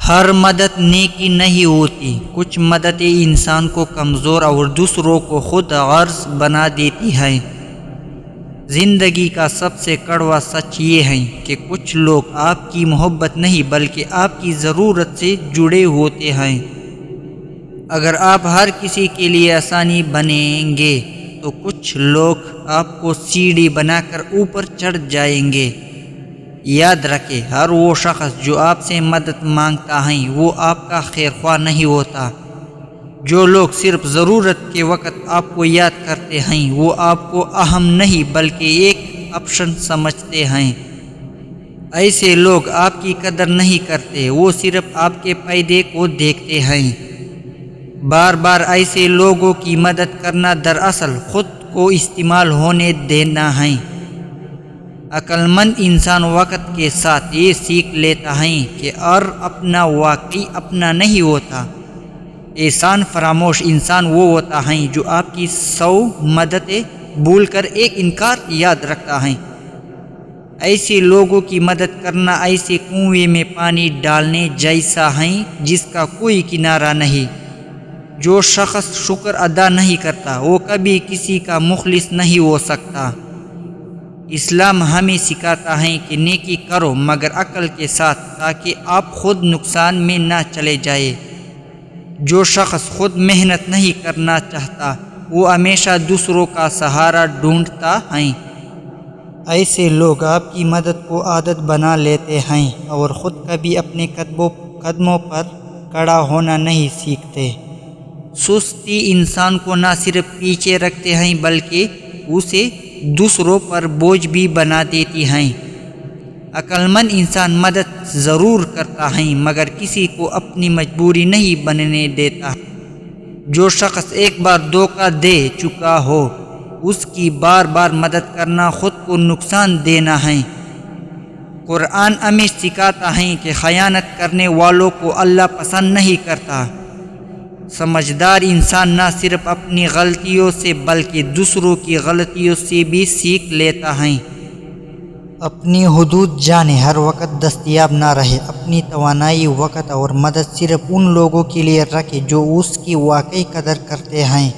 ہر مدد نیکی نہیں ہوتی، کچھ مددیں انسان کو کمزور اور دوسروں کو خود غرض بنا دیتی ہیں۔ زندگی کا سب سے کڑوا سچ یہ ہے کہ کچھ لوگ آپ کی محبت نہیں بلکہ آپ کی ضرورت سے جڑے ہوتے ہیں۔ اگر آپ ہر کسی کے لیے آسانی بنیں گے تو کچھ لوگ آپ کو سیڑھی بنا کر اوپر چڑھ جائیں گے۔ یاد رکھیں، ہر وہ شخص جو آپ سے مدد مانگتا ہے وہ آپ کا خیر خواہ نہیں ہوتا۔ جو لوگ صرف ضرورت کے وقت آپ کو یاد کرتے ہیں وہ آپ کو اہم نہیں بلکہ ایک آپشن سمجھتے ہیں۔ ایسے لوگ آپ کی قدر نہیں کرتے، وہ صرف آپ کے فائدے کو دیکھتے ہیں۔ بار بار ایسے لوگوں کی مدد کرنا دراصل خود کو استعمال ہونے دینا ہے۔ عقل مند انسان وقت کے ساتھ یہ سیکھ لیتا ہے کہ اور اپنا واقعی اپنا نہیں ہوتا۔ احسان فراموش انسان وہ ہوتا ہے جو آپ کی 100 مددیں بھول کر ایک انکار یاد رکھتا ہے۔ ایسے لوگوں کی مدد کرنا ایسے کنویں میں پانی ڈالنے جیسا ہے جس کا کوئی کنارہ نہیں۔ جو شخص شکر ادا نہیں کرتا وہ کبھی کسی کا مخلص نہیں ہو سکتا۔ اسلام ہمیں سکھاتا ہے کہ نیکی کرو مگر عقل کے ساتھ تاکہ آپ خود نقصان میں نہ چلے جائیں۔ جو شخص خود محنت نہیں کرنا چاہتا وہ ہمیشہ دوسروں کا سہارا ڈھونڈتا ہے۔ ایسے لوگ آپ کی مدد کو عادت بنا لیتے ہیں اور خود کبھی اپنے قدموں پر کھڑا ہونا نہیں سیکھتے۔ سستی انسان کو نہ صرف پیچھے رکھتے ہیں بلکہ اسے دوسروں پر بوجھ بھی بنا دیتی ہیں۔ عقل مند انسان مدد ضرور کرتا ہے مگر کسی کو اپنی مجبوری نہیں بننے دیتا۔ جو شخص ایک بار دھوکہ دے چکا ہو اس کی بار بار مدد کرنا خود کو نقصان دینا ہے۔ قرآن ہمیں سکھاتا ہے کہ خیانت کرنے والوں کو اللہ پسند نہیں کرتا۔ سمجھدار انسان نہ صرف اپنی غلطیوں سے بلکہ دوسروں کی غلطیوں سے بھی سیکھ لیتا ہے۔ اپنی حدود جانے، ہر وقت دستیاب نہ رہے۔ اپنی توانائی، وقت اور مدد صرف ان لوگوں کے لیے رکھے جو اس کی واقعی قدر کرتے ہیں۔